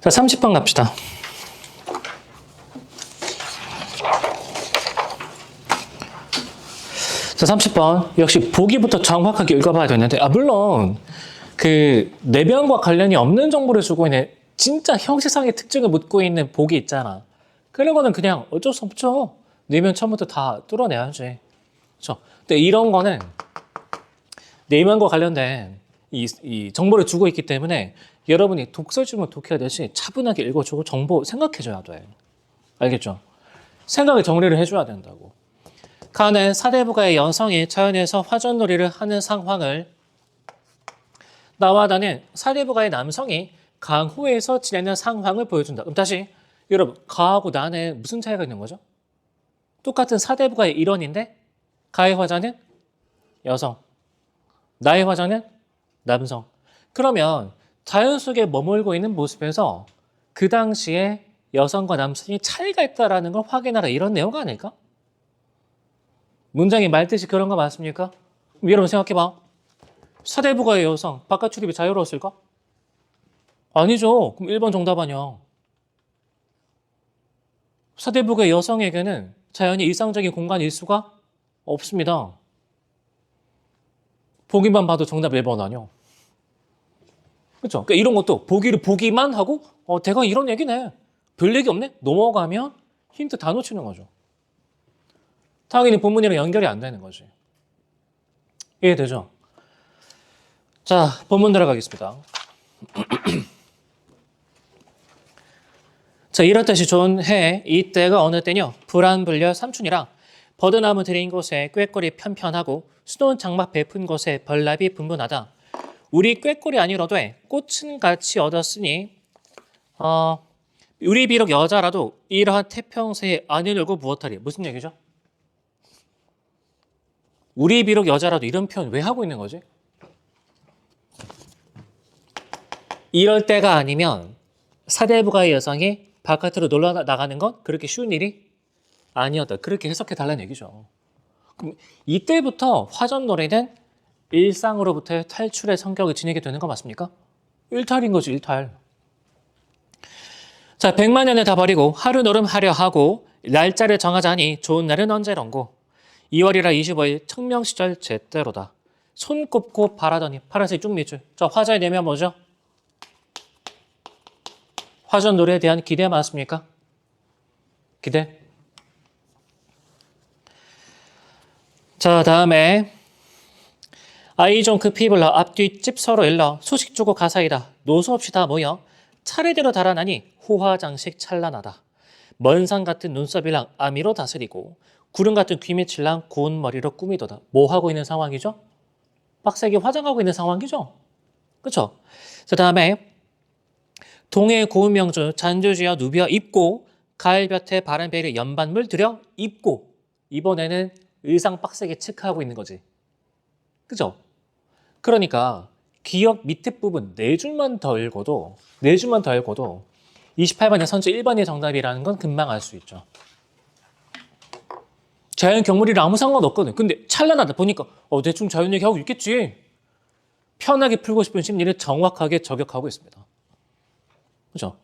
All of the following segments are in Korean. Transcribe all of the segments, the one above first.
자, 30번 갑시다. 자, 30번. 역시 보기부터 정확하게 읽어봐야 되는데, 물론, 내면과 관련이 없는 정보를 주고 있는 진짜 형식상의 특징을 묻고 있는 보기 있잖아. 그런 거는 그냥 어쩔 수 없죠. 내면 처음부터 다 뚫어내야지. 그렇죠? 근데 이런 거는 내면과 관련된 이 정보를 주고 있기 때문에 여러분이 독설주문 독해하듯이 차분하게 읽어주고 정보 생각해줘야 돼. 알겠죠? 생각을 정리를 해줘야 된다고. 가는 사대부가의 여성이 자연에서 화전놀이를 하는 상황을 나와 나는 사대부가의 남성이 강호에서 지내는 상황을 보여준다. 그럼 다시 여러분, 가하고 나는 무슨 차이가 있는 거죠? 똑같은 사대부가의 일원인데 가의 화자는 여성, 나의 화자는 남성. 그러면 자연 속에 머물고 있는 모습에서 그 당시에 여성과 남성이 차이가 있다는 걸 확인하라, 이런 내용 아닐까? 문장이 말뜻이 그런 거 맞습니까? 여러분 생각해봐. 사대부가의 여성, 바깥 출입이 자유로웠을까? 아니죠. 그럼 1번 정답 아니야. 사대부가의 여성에게는 자연히 일상적인 공간일 수가 없습니다. 보기만 봐도 정답 1번 아니야. 그렇죠? 그러니까 이런 것도 보기를 보기만 하고 대강 이런 얘기네. 별 얘기 없네? 넘어가면 힌트 다 놓치는 거죠. 당연히 본문이랑 연결이 안 되는 거지. 이해되죠? 자, 본문 들어가겠습니다. 자, 이럴 때시 좋은 해, 이때가 어느 때냐? 불안불려 삼춘이라 버드나무 들인 곳에 꾀꼬리 편편하고 수놓은 장막 베푼 곳에 벌납이 분분하다. 우리 꾀꼬리 아니라도 꽃은 같이 얻었으니 우리 비록 여자라도 이러한 태평세에 안을 열고 무엇하리. 무슨 얘기죠? 우리 비록 여자라도 이런 표현 왜 하고 있는 거지? 이럴 때가 아니면 사대부가의 여성이 바깥으로 놀러 나가는 건 그렇게 쉬운 일이 아니었다. 그렇게 해석해 달라는 얘기죠. 그럼 이때부터 화전놀이는 일상으로부터의 탈출의 성격을 지니게 되는 거 맞습니까? 일탈인 거지, 일탈. 자, 100만 년을 다 버리고 하루 노름하려 하고 날짜를 정하자 하니 좋은 날은 언제런고 2월이라 25일 청명시절 제때로다. 손 꼽고 바라더니 파란색 쭉 밑줄. 자, 화자의 내면 뭐죠? 화전 노래에 대한 기대 맞습니까? 기대. 자, 다음에 아이 좀 급히 불러 앞뒤 찝 서로 일러 소식 주고 가사이다. 노수 없이 다 모여 차례대로 달아나니 호화장식 찬란하다. 먼 산 같은 눈썹이랑 아미로 다스리고 구름 같은 귀밑을랑 고운 머리로 꾸미도다. 뭐 하고 있는 상황이죠? 빡세게 화장하고 있는 상황이죠? 그렇죠? 그 다음에 동해 고운 명주 잔주지어 누비어 입고 가을 볕에 바람 베이를 연반물 들여 입고 이번에는 의상 빡세게 체크하고 있는 거지. 그죠? 그러니까 기억 밑에 부분 4줄만 더 읽어도 28번의 선지 1번이 정답이라는 건 금방 알 수 있죠. 자연 경물이랑 아무 상관없거든. 근데 찬란하다 보니까 대충 자연 얘기하고 있겠지. 편하게 풀고 싶은 심리를 정확하게 저격하고 있습니다. 그죠?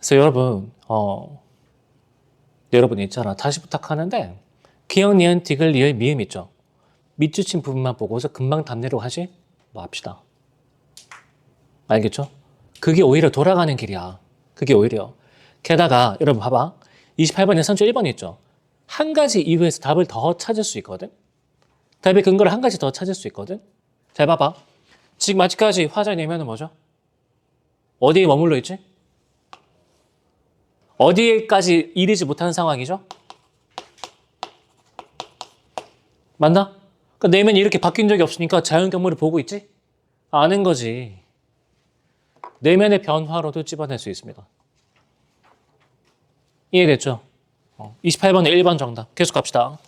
그래서 여러분 있잖아. 다시 부탁하는데 기억, 니은, 디귿, 리을, 미음 있죠? 밑줄친 부분만 보고서 금방 답내로 하지 합시다. 알겠죠? 그게 오히려 돌아가는 길이야. 그게 오히려. 게다가 여러분 봐봐. 28번에 선주 1번 있죠? 한 가지 이유에서 답을 더 찾을 수 있거든? 답의 근거를 한 가지 더 찾을 수 있거든? 잘 봐봐. 지금 아직까지 화자의 내면은 뭐죠? 어디에 머물러 있지? 어디에까지 이르지 못하는 상황이죠? 맞나? 그러니까 내면이 이렇게 바뀐 적이 없으니까 자연 경물을 보고 있지? 아는 거지. 내면의 변화로도 찝어낼 수 있습니다. 이해됐죠? 28번에 1번 정답. 계속 갑시다.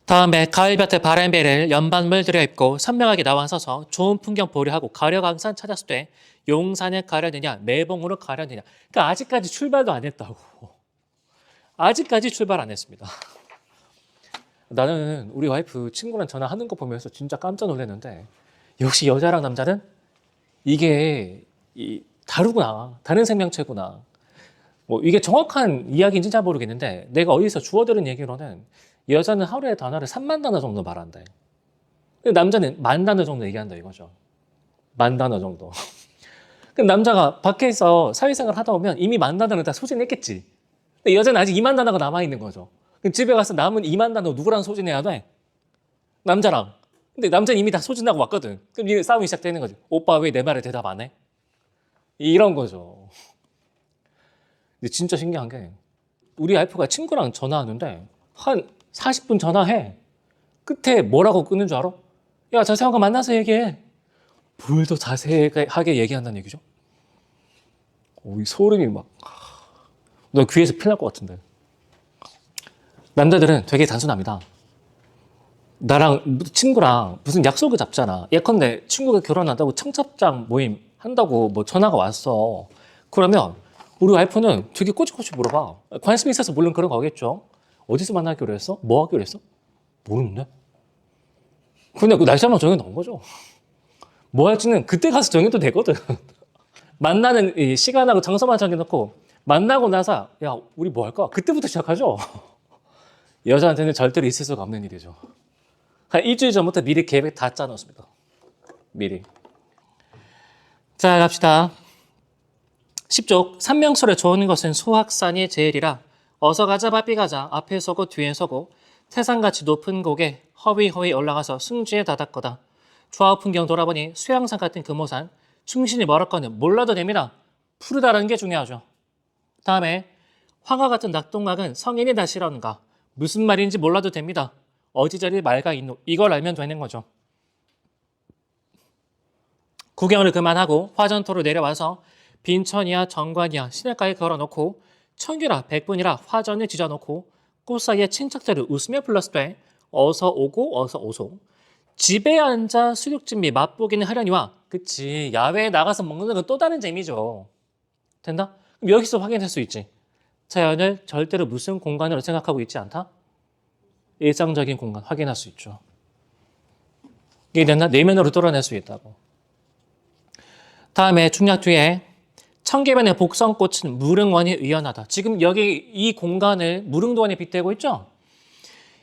다음에 가을볕에 바람배를 연반물 들여입고 선명하게 나와서서 좋은 풍경 보려 하고 가려강산 찾았을 때 용산을 가려느냐 매봉으로 가려느냐. 그러니까 아직까지 출발도 안 했다고. 아직까지 출발 안 했습니다. 나는 우리 와이프 친구랑 전화하는 거 보면서 진짜 깜짝 놀랐는데 역시 여자랑 남자는 이게 다르구나. 다른 생명체구나. 뭐 이게 정확한 이야기인지 잘 모르겠는데 내가 어디서 주워 들은 얘기로는 여자는 하루에 단어를 3만 단어 정도 말한다. 근데 남자는 10,000단어 정도 얘기한다 이거죠. 10,000단어 정도. 그럼 남자가 밖에서 사회생활 하다 보면 이미 10,000단어는 다 소진했겠지. 근데 여자는 아직 20,000단어가 남아있는 거죠. 그럼 집에 가서 남은 20,000단어 누구랑 소진해야 돼? 남자랑. 근데 남자는 이미 다 소진하고 왔거든. 그럼 이 싸움이 시작되는 거지. 오빠 왜 내 말에 대답 안 해? 이런 거죠. 근데 진짜 신기한 게 우리 와이프가 친구랑 전화하는데 한 40분 전화해. 끝에 뭐라고 끊는 줄 알아? 야, 자세한 거 만나서 얘기해. 뭘 더 자세하게 얘기한다는 얘기죠? 이 소름이 막. 너 귀에서 피날 것 같은데. 남자들은 되게 단순합니다. 나랑 친구랑 무슨 약속을 잡잖아. 예컨대 친구가 결혼한다고 청첩장 모임 한다고 뭐 전화가 왔어. 그러면 우리 와이프는 되게 꼬치꼬치 물어봐. 관심이 있어서 물론 그런 거겠죠. 어디서 만나기로 했어? 뭐 하기로 했어? 모르는데. 근데 그 날짜만 정해 놓은 거죠. 뭐 할지는 그때 가서 정해도 되거든. 만나는 이 시간하고 장소만 정해놓고 만나고 나서 야 우리 뭐 할까? 그때부터 시작하죠. 여자한테는 절대로 있을 수가 없는 일이죠. 한 일주일 전부터 미리 계획 다 짜놓습니다. 미리. 자 갑시다. 10쪽 산명설에 좋은 것은 소확산이 제일이라 어서 가자 바삐 가자 앞에 서고 뒤에 서고 태산같이 높은 곡에 허위허위 올라가서 승지에 다닥거다. 좌우 풍경 돌아보니 수양산 같은 금호산 충신이 멀었거든 몰라도 됩니다. 푸르다라는 게 중요하죠. 다음에 황화 같은 낙동강은 성인이 다 싫어하는가 무슨 말인지 몰라도 됩니다. 어지저리 말가 있노 이걸 알면 되는 거죠. 구경을 그만하고 화전토로 내려와서 빈천이야 정관이야 시냇가에 걸어놓고 청규라 백분이라 화전을 지져놓고 꽃 사이에 친척들을 웃으며 불렀을 어서 오고 어서 오소. 집에 앉아 수육진미 맛보기는 하려니와 그치 야외에 나가서 먹는 건 또 다른 재미죠. 된다? 그럼 여기서 확인할 수 있지. 자연을 절대로 무슨 공간으로 생각하고 있지 않다? 일상적인 공간 확인할 수 있죠. 이게 됐나? 내면으로 뚫어낼 수 있다고. 다음에 중략 뒤에 청계변의 복성꽃은 무릉원이 의연하다. 지금 여기 이 공간을 무릉도원에 빗대고 있죠?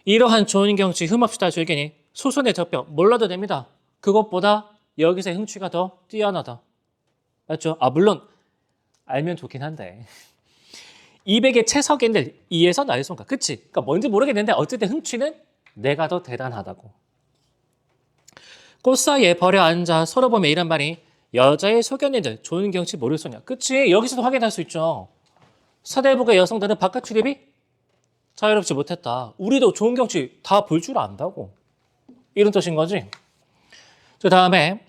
이러한 좋은 경치 흠없이 즐기니 소손의 젖병 몰라도 됩니다. 그것보다 여기서 흥취가 더 뛰어나다. 맞죠? 물론 알면 좋긴 한데 200의 채석인들 이에서 나의 손가. 그치? 그러니까 뭔지 모르겠는데 어쨌든 흥취는 내가 더 대단하다고. 꽃 사이에 버려 앉아 서로 보며 이런 말이 여자의 소견인들 좋은 경치 모를 소냐. 그치? 여기서도 확인할 수 있죠. 사대부의 여성들은 바깥 출입이 자유롭지 못했다. 우리도 좋은 경치 다 볼 줄 안다고. 이런 뜻인 거지. 그 다음에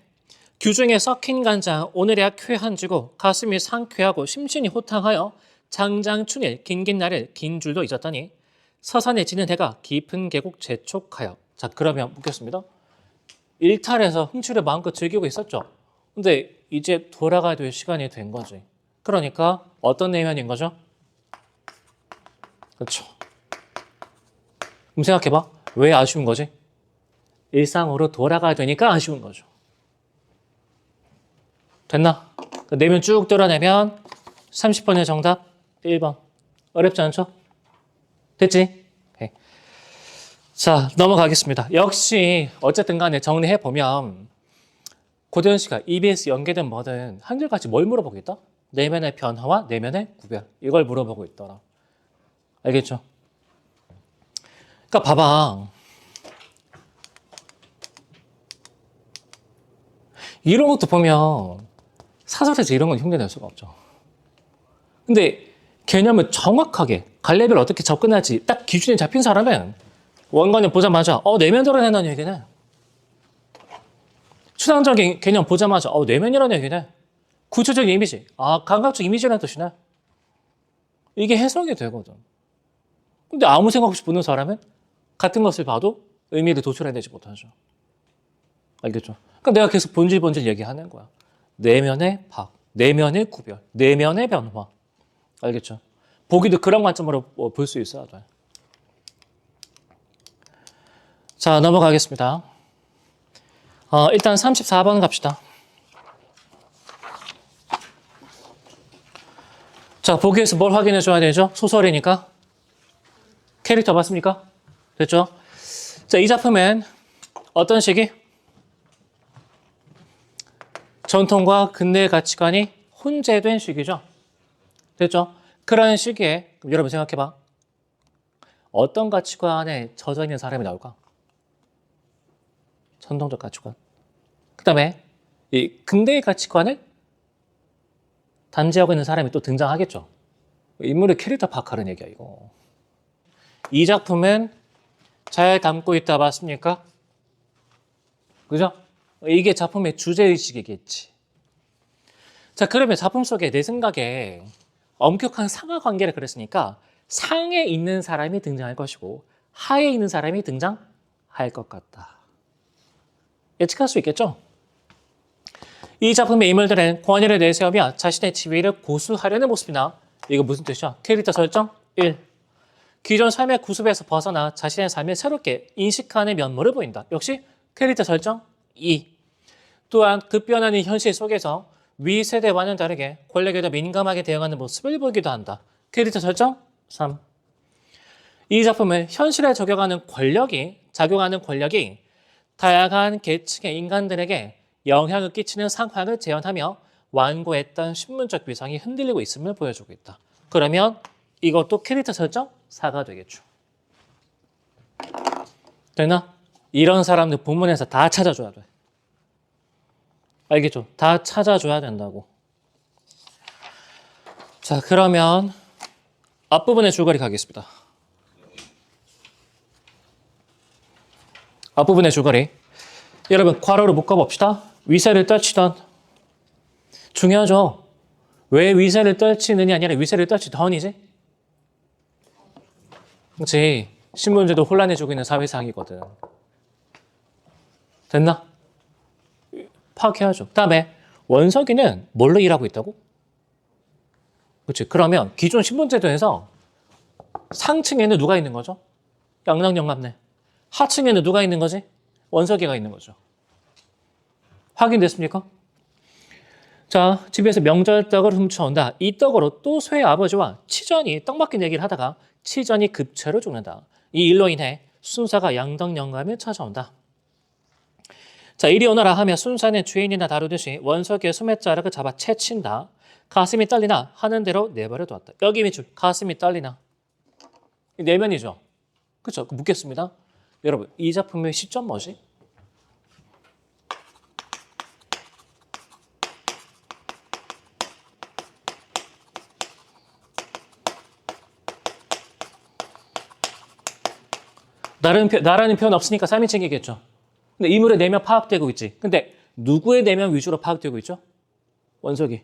규중에 썩힌 간장 오늘이야 쾌한지고 가슴이 상쾌하고 심신이 호탕하여 장장춘일 긴긴 날을 긴 줄도 잊었다니 서산에 지는 해가 깊은 계곡 재촉하여. 자 그러면 묻겠습니다. 일탈에서 흥취를 마음껏 즐기고 있었죠. 근데 이제 돌아가야 될 시간이 된 거지. 그러니까 어떤 내면인 거죠? 그렇죠. 그럼 생각해봐. 왜 아쉬운 거지? 일상으로 돌아가야 되니까 아쉬운 거죠. 됐나? 내면 쭉 뚫어내면 30번의 정답 1번. 어렵지 않죠? 됐지? 오케이. 자 넘어가겠습니다. 역시 어쨌든 간에 정리해보면 고대현 씨가 EBS 연계된 뭐든 한결같이 뭘 물어보고 있다? 내면의 변화와 내면의 구별. 이걸 물어보고 있더라. 알겠죠? 그러니까 봐봐. 이런 것도 보면 사설에서 이런 건 흉내낼 수가 없죠. 근데 개념을 정확하게 갈래별 어떻게 접근할지 딱 기준이 잡힌 사람은 원관념 보자마자 내면 드러낸다는 얘기네. 추상적인 개념 보자마자 내면이라는 얘기네. 구체적인 이미지. 감각적 이미지라는 뜻이네. 이게 해석이 되거든. 근데 아무 생각 없이 보는 사람은 같은 것을 봐도 의미를 도출해내지 못하죠. 알겠죠? 그러니까 내가 계속 본질 얘기하는 거야. 내면의 박, 내면의 구별, 내면의 변화. 알겠죠? 보기도 그런 관점으로 볼 수 있어야 돼. 자, 넘어가겠습니다. 일단 34번 갑시다. 자, 보기에서 뭘 확인해 줘야 되죠? 소설이니까. 캐릭터 맞습니까? 됐죠? 자, 이 작품엔 어떤 시기? 전통과 근대의 가치관이 혼재된 시기죠. 됐죠? 그런 시기에 그럼 여러분 생각해봐. 어떤 가치관에 젖어 있는 사람이 나올까? 전통적 가치관. 그 다음에 이 근대의 가치관을 단지하고 있는 사람이 또 등장하겠죠. 인물의 캐릭터 파악하는 얘기야, 이거. 이 작품은 잘 담고 있다 맞습니까? 그죠? 이게 작품의 주제의식이겠지. 자, 그러면 작품 속에 내 생각에 엄격한 상하 관계를 그렸으니까 상에 있는 사람이 등장할 것이고 하에 있는 사람이 등장할 것 같다. 예측할 수 있겠죠? 이 작품의 인물들은 권위를 내세우며 자신의 지위를 고수하려는 모습이나 이거 무슨 뜻이야? 캐릭터 설정 1. 기존 삶의 구습에서 벗어나 자신의 삶을 새롭게 인식하는 면모를 보인다. 역시 캐릭터 설정 2. 또한 급변하는 현실 속에서 위 세대와는 다르게 권력에 더 민감하게 대응하는 모습을 보이기도 한다. 캐릭터 설정 3. 이 작품은 현실에 작용하는 권력이 다양한 계층의 인간들에게 영향을 끼치는 상황을 재현하며 완고했던 신문적 위상이 흔들리고 있음을 보여주고 있다. 그러면 이것도 캐릭터 설정 4가 되겠죠. 되나? 이런 사람들 본문에서 다 찾아줘야 돼. 알겠죠? 다 찾아줘야 된다고. 자, 그러면 앞부분의 줄거리 가겠습니다. 앞부분의 줄거리. 여러분, 괄호로 묶어봅시다. 위세를 떨치던. 중요하죠? 왜 위세를 떨치느냐 아니라 위세를 떨치던이지? 그렇지. 신분제도 혼란해지고 있는 사회상이거든. 됐나? 파악해야죠. 다음에 원석이는 뭘로 일하고 있다고? 그렇지. 그러면 기존 신분제도에서 상층에는 누가 있는 거죠? 양락영감네. 하층에는 누가 있는 거지? 원석이가 있는 거죠. 확인됐습니까? 자, 집에서 명절떡을 훔쳐온다. 이 떡으로 또 쇠의 아버지와 치전이 떡 먹기 내기를 하다가 치전이 급체로 죽는다. 이 일로 인해 순사가 양덕 영감을 찾아온다. 자, 이리 오너라 하며 순사는 주인이나 다루듯이 원석이의 소매자락을 잡아 채친다. 가슴이 떨리나 하는 대로 내버려 두었다. 여기 밑줄 가슴이 떨리나. 내면이죠. 그렇죠? 묻겠습니다. 여러분, 이 작품의 시점 뭐지? 나라는 표현 없으니까 3인칭이겠죠. 근데 인물의 내면 파악되고 있지. 근데 누구의 내면 위주로 파악되고 있죠? 원석이.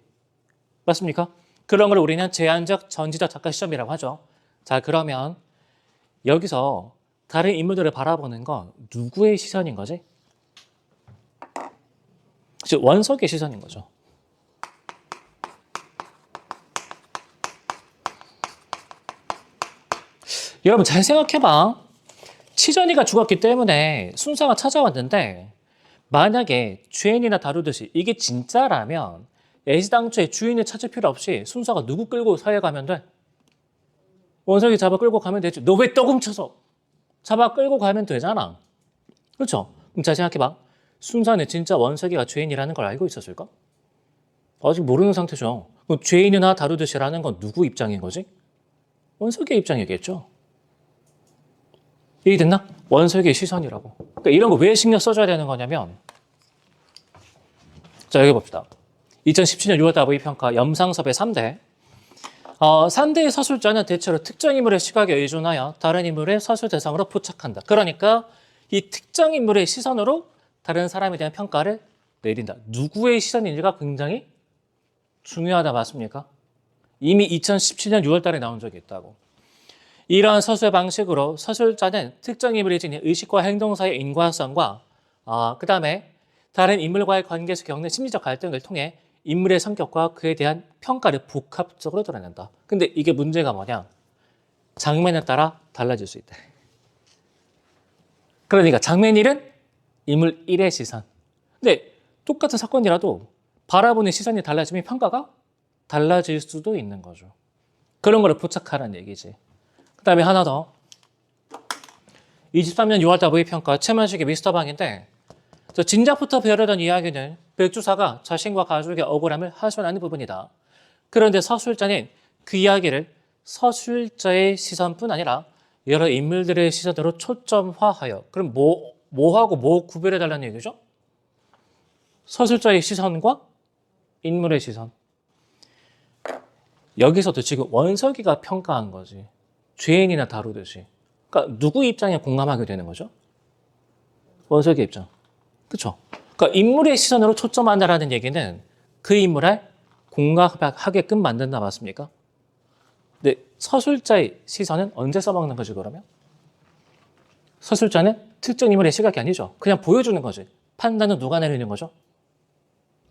맞습니까? 그런 걸 우리는 제한적 전지적 작가 시점이라고 하죠. 자, 그러면 여기서 다른 인물들을 바라보는 건 누구의 시선인 거지? 즉 원석의 시선인 거죠. 여러분 잘 생각해봐. 치전이가 죽었기 때문에 순사가 찾아왔는데 만약에 주인이나 다루듯이 이게 진짜라면 애시당초에 주인을 찾을 필요 없이 순사가 누구 끌고 서해 가면 돼? 원석이 잡아 끌고 가면 되지. 너 왜 떡 훔쳐서? 잡아 끌고 가면 되잖아. 그렇죠? 그럼 잘 생각해봐. 순사는 진짜 원석이가 죄인이라는 걸 알고 있었을까? 아직 모르는 상태죠. 그럼 죄인이나 다루듯이라는 건 누구 입장인 거지? 원석의 입장이겠죠. 이해됐나? 원석의 시선이라고. 그러니까 이런 거 왜 신경 써줘야 되는 거냐면 자, 여기 봅시다. 2017년 6월 아부이평가 염상섭의 3대 3대의 서술자는 대체로 특정 인물의 시각에 의존하여 다른 인물의 서술 대상으로 포착한다. 그러니까 이 특정 인물의 시선으로 다른 사람에 대한 평가를 내린다. 누구의 시선인지가 굉장히 중요하다 맞습니까? 이미 2017년 6월 달에 나온 적이 있다고. 이러한 서술 방식으로 서술자는 특정 인물이 지닌 의식과 행동 사이의 인과성과 그 다음에 다른 인물과의 관계에서 겪는 심리적 갈등을 통해 인물의 성격과 그에 대한 평가를 복합적으로 드러낸다. 근데 이게 문제가 뭐냐? 장면에 따라 달라질 수 있다. 그러니까 장면 1은 인물 1의 시선, 근데 똑같은 사건이라도 바라보는 시선이 달라지면 평가가 달라질 수도 있는 거죠. 그런 거를 포착하라는 얘기지. 그 다음에 하나 더. 23년 6월 WP평가 최만식의 미스터방인데 진작부터 배우려던 이야기는 백주사가 자신과 가족의 억울함을 하소연하는 부분이다. 그런데 서술자는 그 이야기를 서술자의 시선뿐 아니라 여러 인물들의 시선으로 초점화하여 그럼 뭐하고 뭐 구별해달라는 얘기죠? 서술자의 시선과 인물의 시선. 여기서도 지금 원석이가 평가한 거지. 죄인이나 다루듯이. 그러니까 누구 입장에 공감하게 되는 거죠? 원석의 입장. 그렇죠? 그러니까 인물의 시선으로 초점한다라는 얘기는 그 인물에 공감하게끔 만든다 맞습니까? 근데 서술자의 시선은 언제 써먹는 거지 그러면? 서술자는 특정 인물의 시각이 아니죠. 그냥 보여주는 거지. 판단은 누가 내리는 거죠?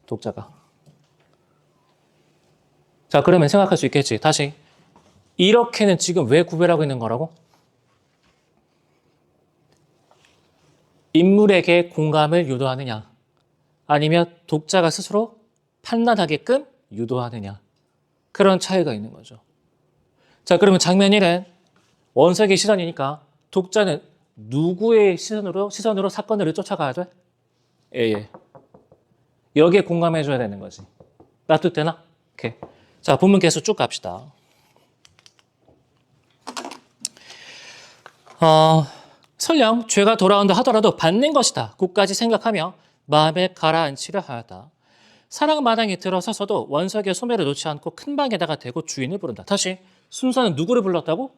독자가. 자, 그러면 생각할 수 있겠지. 다시. 이렇게는 지금 왜 구별하고 있는 거라고? 인물에게 공감을 유도하느냐 아니면 독자가 스스로 판단하게끔 유도하느냐 그런 차이가 있는 거죠. 자, 그러면 장면 1은 원석의 시선이니까 독자는 누구의 시선으로 사건을 쫓아가야 돼? 예. 여기에 공감해줘야 되는 거지. 놔둘 때나? 오케이. 자, 본문 계속 쭉 갑시다. 설령 죄가 돌아온다 하더라도 받는 것이다. 굳까지 생각하며 마음에 가라앉히려 하였다. 사랑마당에 들어서서도 원석의 소매를 놓지 않고 큰 방에다가 대고 주인을 부른다. 다시 순서는 누구를 불렀다고?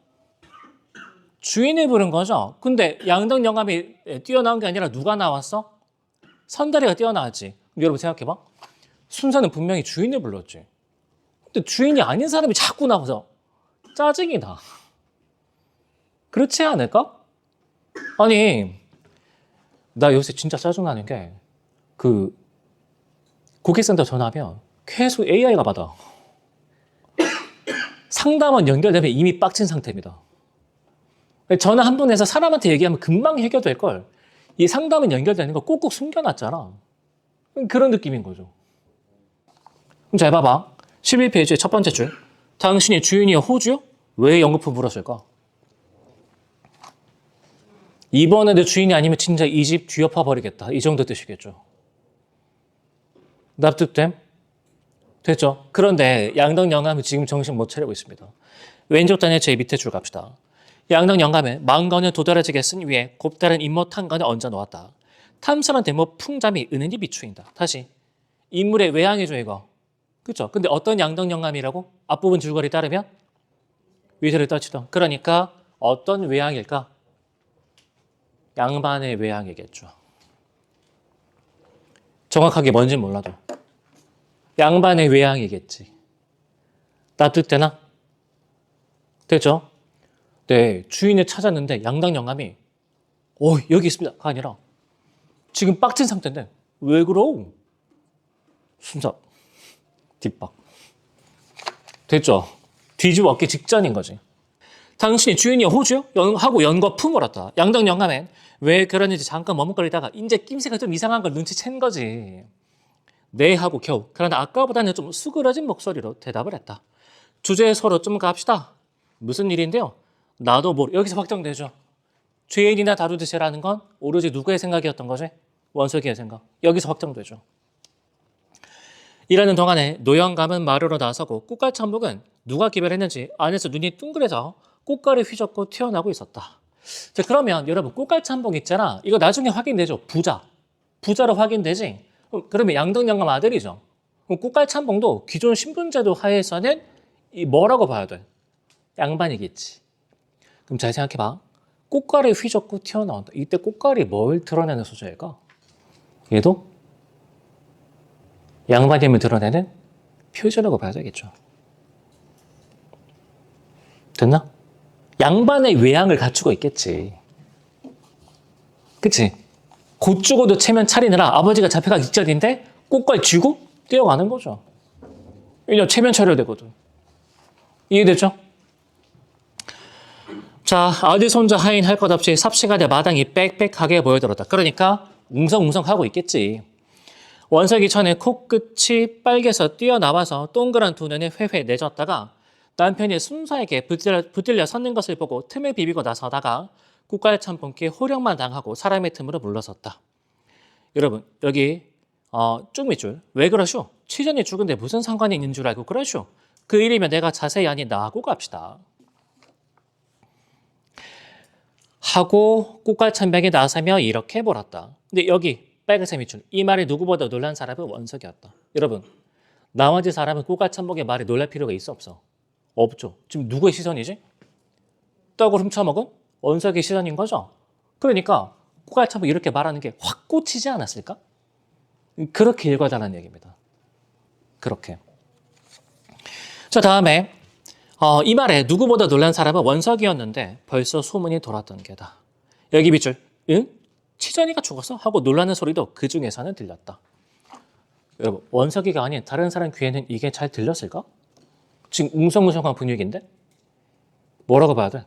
주인을 부른 거죠. 근데 양덕 영감이 뛰어나온 게 아니라 누가 나왔어? 선다리가 뛰어나왔지. 여러분 생각해봐. 순서는 분명히 주인을 불렀지. 근데 주인이 아닌 사람이 자꾸 나와서 짜증이 나. 그렇지 않을까? 아니, 나 요새 진짜 짜증나는 게 고객센터 전화하면 계속 AI가 받아. 상담원 연결되면 이미 빡친 상태입니다. 전화 한 번 해서 사람한테 얘기하면 금방 해결될 걸. 이 상담원 연결되는 거 꼭꼭 숨겨놨잖아. 그런 느낌인 거죠. 그럼 잘 봐봐. 11페이지의 첫 번째 줄. 당신이 주인이여 호주요? 왜 연거푸 물었을까? 이번에도 주인이 아니면 진짜 이 집 뒤엎어 버리겠다. 이 정도 뜻이겠죠. 납득됨? 됐죠? 그런데 양덕 영감은 지금 정신 못 차리고 있습니다. 왼쪽 단의 제일 밑에 줄 갑시다. 양덕 영감은 망건을 도드라지게 쓴 위에 곱다른 임모 탄건을 얹어 놓았다. 탐스런 대모 풍잠이 은은히 비추인다. 다시. 인물의 외양이죠 이거. 그렇죠? 근데 어떤 양덕 영감이라고? 앞부분 줄거리 따르면 위세를 떨치던. 그러니까 어떤 외양일까? 양반의 외양이겠죠. 정확하게 뭔지는 몰라도 양반의 외양이겠지. 납득되나? 됐죠? 네, 주인을 찾았는데 양당 영감이 여기 있습니다가 아니라 지금 빡친 상태인데 왜 그러? 순서 뒷박. 됐죠? 뒤집어 엎기 직전인 거지. 당신이 주인이여 호주요? 하고 연거 품물었다. 양당 영감엔 왜 그러는지 잠깐 머뭇거리다가 이제 낌새가 좀 이상한 걸 눈치챈 거지. 네 하고 겨우. 그러나 아까보다는 좀 수그러진 목소리로 대답을 했다. 주제에 서로 좀 갑시다. 무슨 일인데요? 나도 여기서 확정되죠. 죄인이나 다루듯이라는 건 오로지 누구의 생각이었던 거지? 원석이의 생각. 여기서 확정되죠. 이라는 동안에 노영감은 마루로 나서고 꽃갈참복은 누가 기별했는지 안에서 눈이 둥그레져 꽃갈을 휘젓고 튀어나오고 있었다. 자, 그러면 여러분 꽃갈참복 있잖아. 이거 나중에 확인되죠. 부자로 확인되지. 그러면 양덕 영감 아들이죠. 그럼 꽃갈참복도 기존 신분제도 하에서는 뭐라고 봐야 돼? 양반이겠지. 그럼 잘 생각해봐. 꽃갈을 휘젓고 튀어나온다. 이때 꽃갈이 뭘 드러내는 소재일까? 얘도 양반임을 드러내는 표시라고 봐야 되겠죠. 됐나? 양반의 외양을 갖추고 있겠지. 그치? 곧 죽어도 체면 차리느라 아버지가 잡혀가기 직전인데 꽃갈 쥐고 뛰어가는 거죠. 왜냐면 체면 차려야 되거든. 이해되죠? 자, 아들 손자 하인 할 것 없이 삽시간에 마당이 빽빽하게 보여들었다. 그러니까 웅성웅성하고 있겠지. 원석이 전에 코끝이 빨개서 뛰어나와서 동그란 두 눈에 회회 내졌다가 남편이 순사에게 붙들려 섰는 것을 보고 틈을 비비고 나서다가 국가의 참pon께 호령만 당하고 사람의 틈으로 물러섰다. 여러분 여기 쭉 밑줄 왜 그러쇼? 취전이 죽은데 무슨 상관이 있는 줄 알고 그러쇼? 그 일이면 내가 자세히 아니 나하고 갑시다. 하고 꽃갈참벽에 나서며 이렇게 몰았다. 근데 여기 빨간색 밑줄 이 말에 누구보다 놀란 사람은 원석이었다. 여러분 나머지 사람은 꽃갈참벽의 말에 놀랄 필요가 있어 없어? 없죠. 지금 누구의 시선이지? 떡을 훔쳐먹은 원석의 시선인 거죠. 그러니까 꽃갈참벽 이렇게 말하는 게 확 꽂히지 않았을까? 그렇게 읽어달라는 얘기입니다. 그렇게. 자 다음에 이 말에 누구보다 놀란 사람은 원석이었는데 벌써 소문이 돌았던 게다. 여기 밑줄 응? 치전이가 죽었어? 하고 놀라는 소리도 그 중에서는 들렸다. 여러분 원석이가 아닌 다른 사람 귀에는 이게 잘 들렸을까? 지금 웅성웅성한 분위기인데 뭐라고 봐야 돼?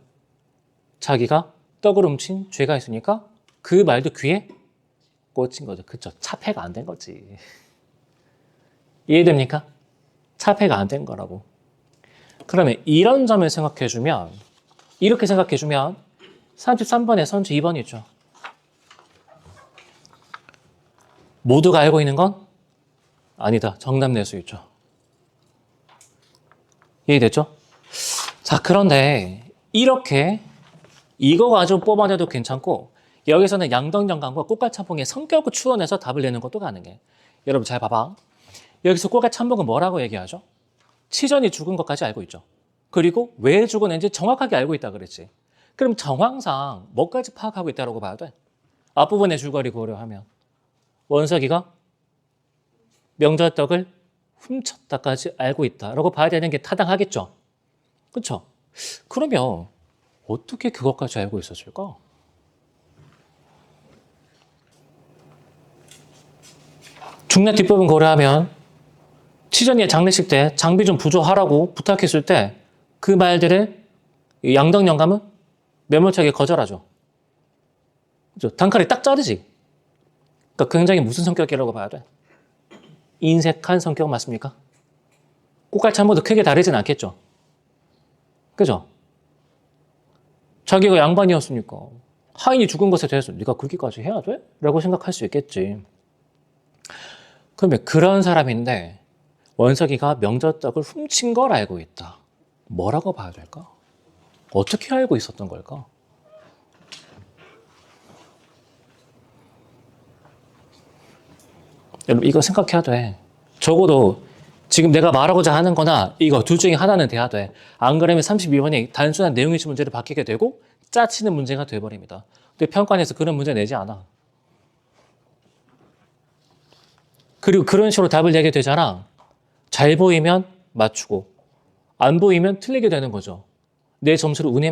자기가 떡을 훔친 죄가 있으니까 그 말도 귀에 꽂힌 거죠. 그쵸? 차폐가 안 된 거지. 이해됩니까? 차폐가 안 된 거라고. 그러면 이런 점을 생각해주면 이렇게 생각해주면 33번에 선주 2번이죠. 모두가 알고 있는 건 아니다. 정답내수있죠. 이해됐죠? 자 그런데 이렇게 이거 가지고 뽑아내도 괜찮고 여기서는 양덕영감과 꽃갈참봉의 성격을 추론해서 답을 내는 것도 가능해. 여러분 잘 봐봐. 여기서 꽃갈참봉은 뭐라고 얘기하죠? 치전이 죽은 것까지 알고 있죠. 그리고 왜 죽었는지 정확하게 알고 있다 그랬지. 그럼 정황상 뭐까지 파악하고 있다고 봐야 돼? 앞부분의 줄거리 고려하면 원석이가 명절떡을 훔쳤다까지 알고 있다라고 봐야 되는 게 타당하겠죠. 그렇죠? 그러면 어떻게 그것까지 알고 있었을까? 중략 뒷부분 고려하면 치전이의 장례식 때 장비 좀 부조하라고 부탁했을 때 그 말들을 양덕영감은 매몰차게 거절하죠. 그렇죠? 단칼에 딱 자르지. 그러니까 굉장히 무슨 성격이라고 봐야 돼? 인색한 성격 맞습니까? 꽃갈참모도 크게 다르진 않겠죠. 그죠? 자기가 양반이었으니까 하인이 죽은 것에 대해서 네가 그렇게까지 해야 돼? 라고 생각할 수 있겠지. 그러면 그런 사람인데 원석이가 명절떡을 훔친 걸 알고 있다. 뭐라고 봐야 될까? 어떻게 알고 있었던 걸까? 여러분 이거 생각해야 돼. 적어도 지금 내가 말하고자 하는 거나 이거 둘 중에 하나는 돼야 돼. 안 그러면 32번이 단순한 내용이지 문제를 바뀌게 되고 짜치는 문제가 돼버립니다. 근데 평가원에서 그런 문제 내지 않아. 그리고 그런 식으로 답을 내게 되잖아. 잘 보이면 맞추고 안 보이면 틀리게 되는 거죠. 내 점수를 운에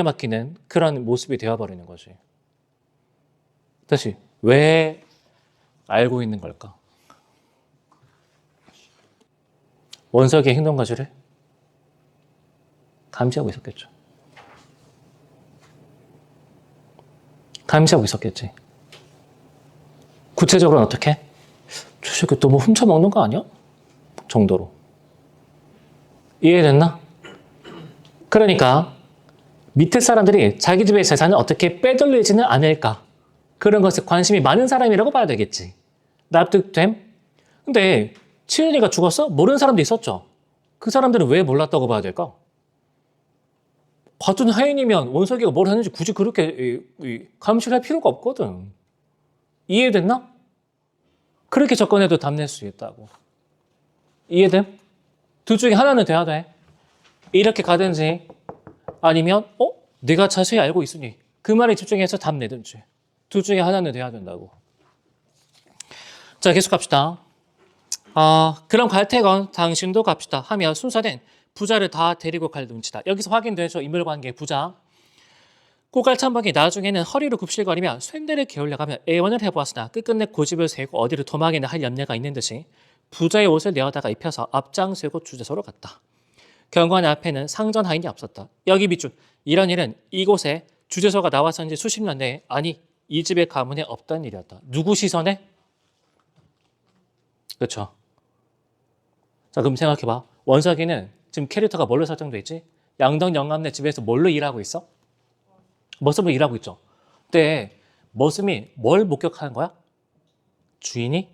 맡기는 그런 모습이 되어버리는 거지. 다시 왜 알고 있는 걸까? 원석의 행동가지를 감시하고 있었겠죠. 감시하고 있었겠지. 구체적으로는 어떻게? 저 새끼 또 뭐 훔쳐먹는 거 아니야? 정도로. 이해됐나? 그러니까 밑에 사람들이 자기 집의 재산을 어떻게 빼돌리지는 않을까? 그런 것에 관심이 많은 사람이라고 봐야 되겠지. 납득됨? 근데 치은이가 죽었어? 모르는 사람도 있었죠. 그 사람들은 왜 몰랐다고 봐야 될까? 같은 하인이면 원석이가 뭘 했는지 굳이 그렇게 감시를 할 필요가 없거든. 이해됐나? 그렇게 접근해도 답낼 수 있다고. 이해됨? 둘 중에 하나는 돼야 돼. 이렇게 가든지 아니면 내가 자세히 알고 있으니 그 말에 집중해서 답 내든지 둘 중에 하나는 돼야 된다고. 자 계속 갑시다. 그럼 갈 테건 당신도 갑시다 하며 순서는 부자를 다 데리고 갈 눈치다. 여기서 확인되죠. 인물관계 부자. 꽃갈참봉이 나중에는 허리로 굽실거리며 쇤대를 게을려가며 애원을 해보았으나 끝끝내 고집을 세우고 어디로 도망이나 할 염려가 있는 듯이 부자의 옷을 내어다가 입혀서 앞장서고 주재소로 갔다. 경관 앞에는 상전 하인이 없었다. 여기 밑줄. 이런 일은 이곳에 주재소가 나와서 지 수십 년 내에 아니 이 집의 가문에 없던 일이었다. 누구 시선에? 그렇죠? 자, 그럼 생각해봐. 원석이는 지금 캐릭터가 뭘로 설정돼 있지? 양덕 영감네 집에서 뭘로 일하고 있어? 머슴으로 일하고 있죠. 근데 머슴이 뭘 목격하는 거야? 주인이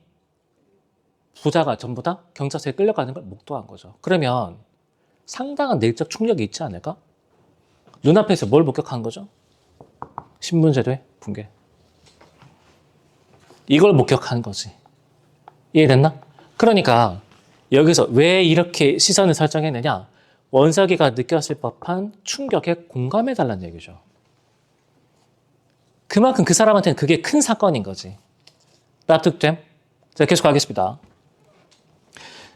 부자가 전부 다 경찰서에 끌려가는 걸 목도한 거죠. 그러면 상당한 내적 충격이 있지 않을까? 눈앞에서 뭘 목격한 거죠? 신분제도의 붕괴. 이걸 목격한 거지. 이해됐나? 그러니까 여기서 왜 이렇게 시선을 설정했느냐? 원석이가 느꼈을 법한 충격에 공감해달라는 얘기죠. 그만큼 그 사람한테는 그게 큰 사건인 거지. 납득됨? 자, 계속 가겠습니다.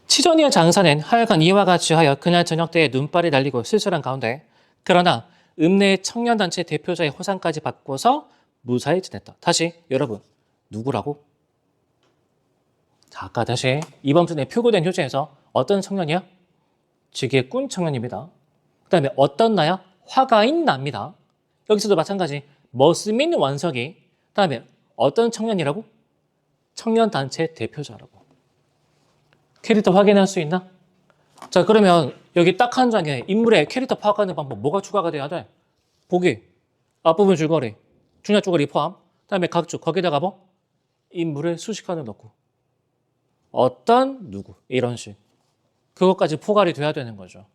치전이의 장사는 하여간 이와 같이 하여 그날 저녁 때에 눈발이 날리고 쓸쓸한 가운데 그러나 읍내의 청년단체 대표자의 호상까지 받고서 무사히 지냈다. 다시 여러분 누구라고? 자, 아까 다시 이번 편에 표고된 효제에서 어떤 청년이야? 지게꾼 청년입니다. 그 다음에 어떤 나야? 화가인 나입니다. 여기서도 마찬가지 머슴인 원석이 그 다음에 어떤 청년이라고? 청년단체 대표자라고. 캐릭터 확인할 수 있나? 자, 그러면 여기 딱 한 장에 인물의 캐릭터 파악하는 방법 뭐가 추가가 돼야 돼? 보기, 앞부분 줄거리, 중요 줄거리 포함, 그 다음에 각주 거기다가 뭐? 인물의 수식어를 넣고 어떤 누구 이런 식 그것까지 포괄이 돼야 되는 거죠.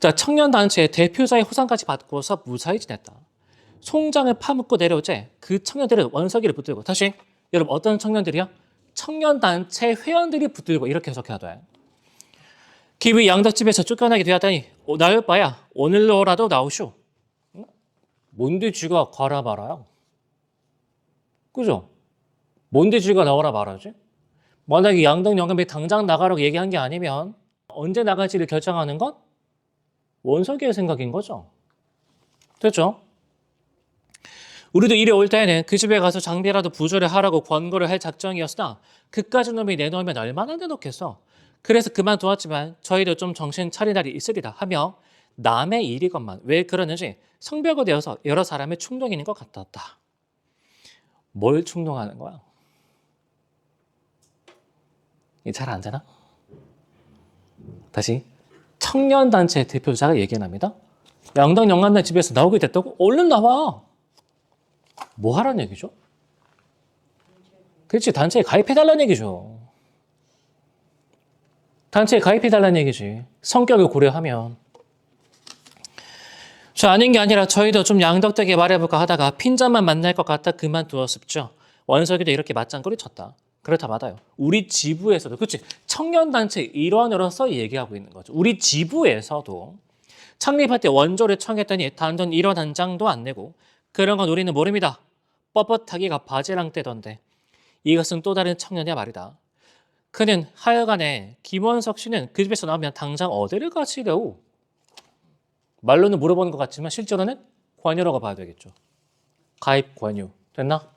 자, 청년단체의 대표자의 호상까지 받고서 무사히 지냈다. 송장을 파묻고 내려오제 그 청년들은 원석이를 붙들고 다시 여러분 어떤 청년들이야? 청년단체 회원들이 붙들고 이렇게 해석해야 돼. 기위 양덕집에서 쫓겨나게 되었다니 나을 바야 오늘로라도 나오쇼. 뭔데 쥐가 가라 말아요? 그죠? 뭔데 쥐가 나오라 말하지? 만약에 양덕 영감이 당장 나가라고 얘기한 게 아니면 언제 나갈지를 결정하는 건 원석이의 생각인 거죠. 됐죠? 우리도 이리 올 때는 그 집에 가서 장비라도 부조를 하라고 권고를 할 작정이었으나 그까지 놈이 내놓으면 얼마나 내놓겠어. 그래서 그만두었지만 저희도 좀 정신 차릴 날이 있으리라 하며 남의 일이건만 왜 그러는지 성벽이 되어서 여러 사람의 충동이 있는 것 같았다. 뭘 충동하는 거야? 잘 안 되나? 다시 청년단체 대표자가 얘기합니다. 양당 영감네 집에서 나오게 됐다고? 얼른 나와. 뭐 하라는 얘기죠? 그렇지, 단체에 가입해달라는 얘기죠. 단체에 가입해달라는 얘기지. 성격을 고려하면. 저 아닌 게 아니라 저희도 좀 양덕되게 말해볼까 하다가 핀잔만 만날 것 같아 그만두었습죠. 원석이도 이렇게 맞장구를 쳤다. 그렇다 맞아요. 우리 지부에서도 그렇지 청년단체 일원으로서 얘기하고 있는 거죠. 우리 지부에서도 창립할 때 원조를 청했더니 단돈 1원 한 장도 안 내고 그런 건 우리는 모릅니다. 뻣뻣하기가 바지랑 떼던데 이것은 또 다른 청년이야 말이다. 그는 하여간에 김원석 씨는 그 집에서 나오면 당장 어디를 가시려고 말로는 물어보는 것 같지만 실제로는 관여라고 봐야 되겠죠. 가입 관여 됐나?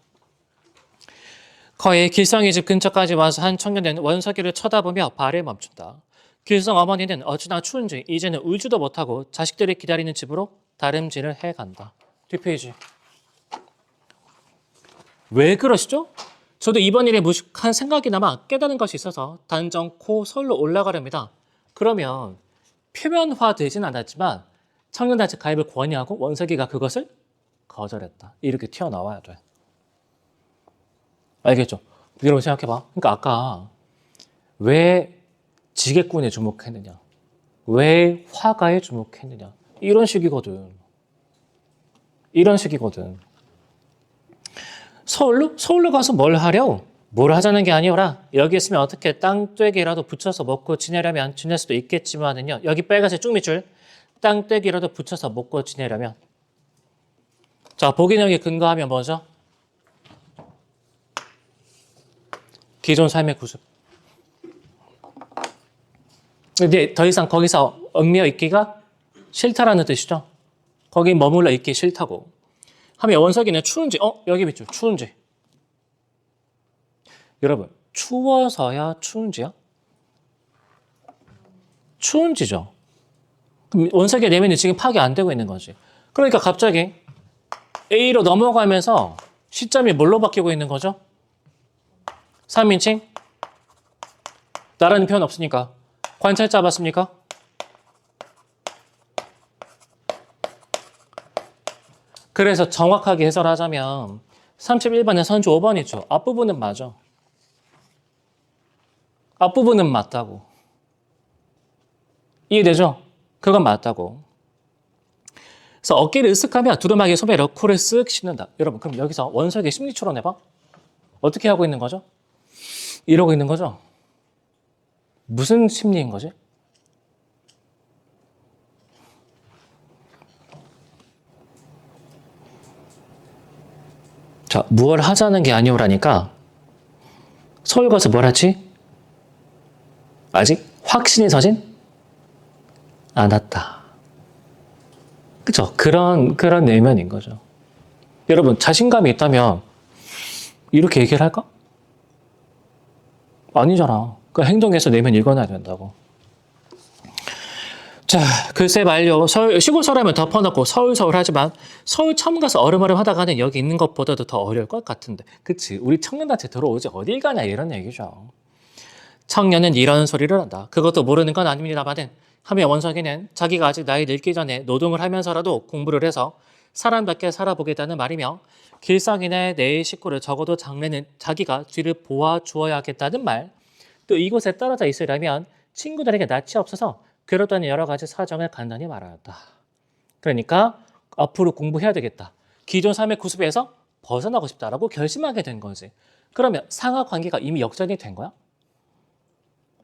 거의 길성이 집 근처까지 와서 한 청년은 원석이를 쳐다보며 발을 멈춘다. 길성 어머니는 어찌나 추운지 이제는 울지도 못하고 자식들이 기다리는 집으로 다름질을 해간다. 뒷페이지. 왜 그러시죠? 저도 이번 일에 무식한 생각이 남아 깨달은 것이 있어서 단정코 서울로 올라가렵니다. 그러면 표면화되진 않았지만 청년단체 가입을 권유하고 원석이가 그것을 거절했다. 이렇게 튀어나와야 돼. 알겠죠? 여러분 생각해봐. 그러니까 아까 왜 지게꾼에 주목했느냐? 왜 화가에 주목했느냐? 이런 식이거든. 이런 식이거든. 서울로 가서 뭘 하려? 뭘 하자는 게 아니오라. 여기 있으면 어떻게 땅떼기라도 붙여서 먹고 지내려면 지낼 수도 있겠지만은요. 여기 빨간색 쭉 밑줄. 땅떼기라도 붙여서 먹고 지내려면. 자, 복인형에 근거하면 뭐죠? 기존 삶의 구습. 이제 더 이상 거기서 얽매여 있기가 싫다라는 뜻이죠. 거기 머물러 있기 싫다고. 하면 원석이는 추운지, 여기 밑줄, 추운지. 여러분, 추워서야 추운지요? 추운지죠. 그럼 원석의 내면이 지금 파악이 안 되고 있는 거지. 그러니까 갑자기 A로 넘어가면서 시점이 뭘로 바뀌고 있는 거죠? 3인칭? 나라는 표현 없으니까. 관찰자 맞습니까? 그래서 정확하게 해설하자면 31번에 선주 5번이죠. 앞부분은 맞아. 앞부분은 맞다고. 이해되죠? 그건 맞다고. 그래서 어깨를 으쓱하며 두루마기 소매로 코를 쓱 씹는다. 여러분 그럼 여기서 원석의 심리추론 해봐. 어떻게 하고 있는 거죠? 이러고 있는 거죠? 무슨 심리인 거지? 자, 무얼 하자는 게 아니오라니까 서울 가서 뭘 하지? 아직 확신이 서진 않았다. 그쵸? 그런 내면인 거죠. 여러분, 자신감이 있다면 이렇게 얘기를 할까? 아니잖아. 그 행동에서 내면 읽어놔야 된다고. 자, 글쎄 말요. 시골 사람을 덮어놓고 서울 하지만 서울 처음 가서 얼음얼음 하다가는 여기 있는 것보다도 더 어려울 것 같은데. 그치? 우리 청년단체 들어오지 어딜 가냐 이런 얘기죠. 청년은 이런 소리를 한다. 그것도 모르는 건 아닙니다만은 하며 원석이는 자기가 아직 나이 늙기 전에 노동을 하면서라도 공부를 해서 사람답게 살아보겠다는 말이며 길상인의 내 식구를 적어도 장래는 자기가 뒤를 보아주어야겠다는 말, 또 이곳에 떨어져 있으려면 친구들에게 낯이 없어서 괴롭다는 여러 가지 사정을 간단히 말하였다. 그러니까 앞으로 공부해야 되겠다. 기존 삶의 구습에서 벗어나고 싶다라고 결심하게 된 거지. 그러면 상하관계가 이미 역전이 된 거야?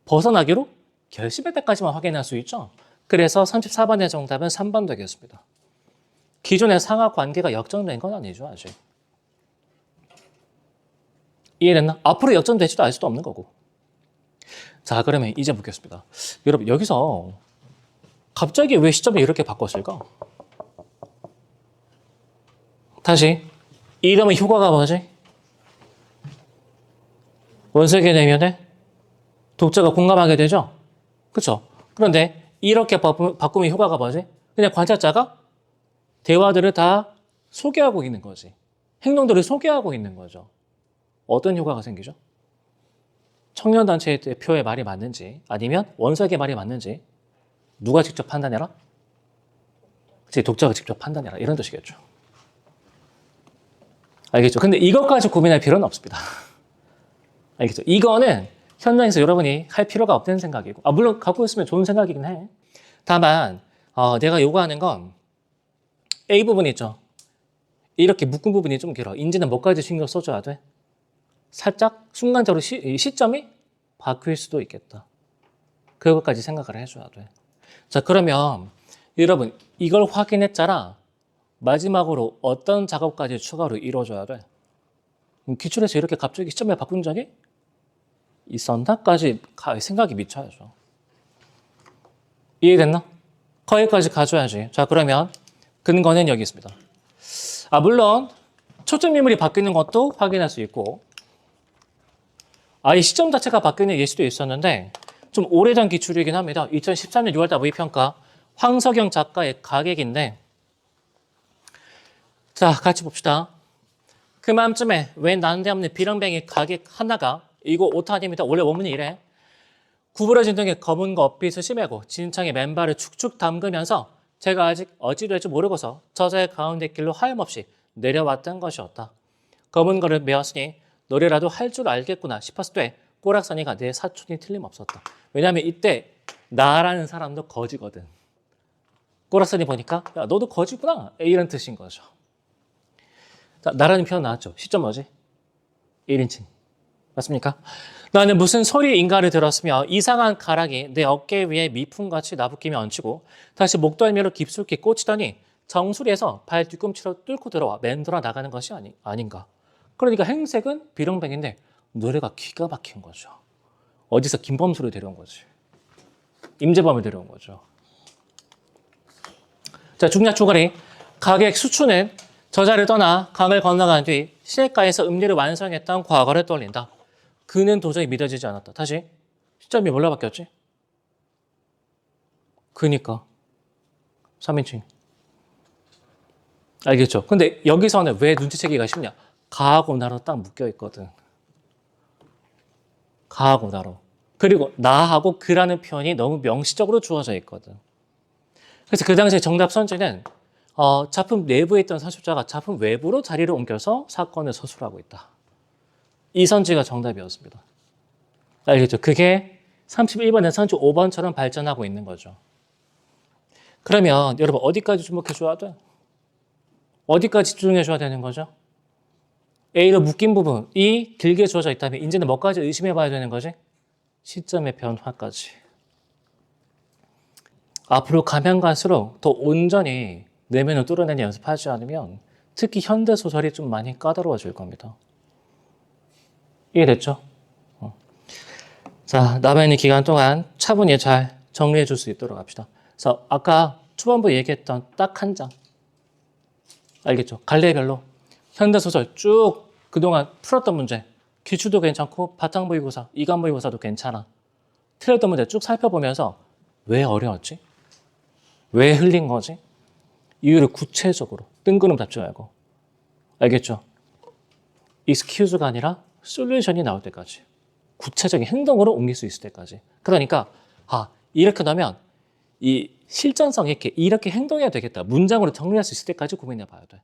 벗어나기로 결심할 때까지만 확인할 수 있죠. 그래서 34번의 정답은 3번 되겠습니다. 기존의 상하관계가 역전된 건 아니죠, 아직. 이해됐나? 앞으로 역전될지도 알 수도 없는 거고. 자, 그러면 이제 묻겠습니다. 여러분, 여기서 갑자기 왜 시점을 이렇게 바꿨을까? 다시, 이러면 효과가 뭐지? 원색의 내면에 독자가 공감하게 되죠? 그쵸? 그런데 이렇게 바꾸면 효과가 뭐지? 그냥 관찰자가 대화들을 다 소개하고 있는 거지. 행동들을 소개하고 있는 거죠. 어떤 효과가 생기죠? 청년단체의 대표의 말이 맞는지 아니면 원석의 말이 맞는지 누가 직접 판단해라? 그치, 독자가 직접 판단해라. 이런 뜻이겠죠. 알겠죠? 근데 이것까지 고민할 필요는 없습니다. 알겠죠? 이거는 현장에서 여러분이 할 필요가 없다는 생각이고, 물론 갖고 있으면 좋은 생각이긴 해. 다만 내가 요구하는 건 A 부분 있죠? 이렇게 묶은 부분이 좀 길어. 인지는 뭐까지 신경 써줘야 돼? 살짝 순간적으로 시점이 바뀔 수도 있겠다. 그것까지 생각을 해줘야 돼. 자, 그러면 여러분 이걸 확인했잖아. 마지막으로 어떤 작업까지 추가로 이루어져야 돼? 기출에서 이렇게 갑자기 시점을 바꾼 적이 있었나까지 생각이 미쳐야죠. 이해됐나? 거기까지 가져야지. 자, 그러면 근거는 여기 있습니다. 물론 초점 인물이 바뀌는 것도 확인할 수 있고, 이 시점 자체가 바뀌는 예시도 있었는데 좀 오래전 기출이긴 합니다. 2013년 6월달 모의평가 황석영 작가의 가객인데, 자, 같이 봅시다. 그맘쯤에 왜 난데없는 비렁뱅이 가객 하나가, 이거 오타입니다. 원래 원문이 이래. 구부러진 등에 검은 겉빛을 심하고 진창에 맨발을 축축 담그면서 제가 아직 어찌 될지 모르고서 저자의 가운데 길로 하염없이 내려왔던 것이었다. 검은 거를 메었으니 너래라도 할 줄 알겠구나 싶었을 때 꼬락서니가 내 사촌이 틀림없었다. 왜냐하면 이때 나라는 사람도 거지거든. 꼬락서니 보니까 야, 너도 거지구나 이런 뜻인 거죠. 자, 나라는 표현 나왔죠. 시점 뭐지? 1인칭. 맞습니까? 나는 무슨 소리인가를 들었으며 이상한 가락이 내 어깨 위에 미풍같이 나부끼며 얹히고 다시 목덜미로 깊숙이 꽂히더니 정수리에서 발 뒤꿈치로 뚫고 들어와 맴돌아 나가는 것이 아닌가. 그러니까 행색은 비렁뱅인데 노래가 기가 막힌 거죠. 어디서 김범수를 데려온 거지. 임재범을 데려온 거죠. 자, 중략 조가리. 가객 수추는 저자를 떠나 강을 건너간 뒤 시냇가에서 음료를 완성했던 과거를 떠올린다. 그는 도저히 믿어지지 않았다. 다시. 시점이 뭘로 바뀌었지? 그니까 3인칭. 알겠죠? 근데 여기서는 왜 눈치채기가 쉽냐? 가하고 나로 딱 묶여 있거든. 가하고 나로. 그리고 나하고 그라는 표현이 너무 명시적으로 주어져 있거든. 그래서 그 당시에 정답 선지는 작품 내부에 있던 사술자가 작품 외부로 자리를 옮겨서 사건을 서술하고 있다. 이 선지가 정답이었습니다. 알겠죠? 그게 31번에서 35번처럼 발전하고 있는 거죠. 그러면 여러분 어디까지 주목해 줘야 돼? 어디까지 집중해 줘야 되는 거죠? A로 묶인 부분이 길게 주어져 있다면 이제는 뭐까지 의심해 봐야 되는 거지? 시점의 변화까지. 앞으로 가면 갈수록 더 온전히 내면을 뚫어내는 연습하지 않으면 특히 현대소설이 좀 많이 까다로워질 겁니다. 이해됐죠? 자, 남아있는 기간 동안 차분히 잘 정리해 줄 수 있도록 합시다. 그래서 아까 초반부에 얘기했던 딱 한 장. 알겠죠? 갈래별로 현대소설 쭉 그동안 풀었던 문제, 기출도 괜찮고 바탕모의고사, 이간모의고사도 괜찮아. 틀렸던 문제 쭉 살펴보면서 왜 어려웠지? 왜 흘린 거지? 이유를 구체적으로 뜬구름 잡지 말고. 알겠죠? excuse가 아니라 솔루션이 나올 때까지. 구체적인 행동으로 옮길 수 있을 때까지. 그러니까 이렇게 넣으면 이 실전성 있게 이렇게 행동해야 되겠다. 문장으로 정리할 수 있을 때까지 고민해 봐야 돼.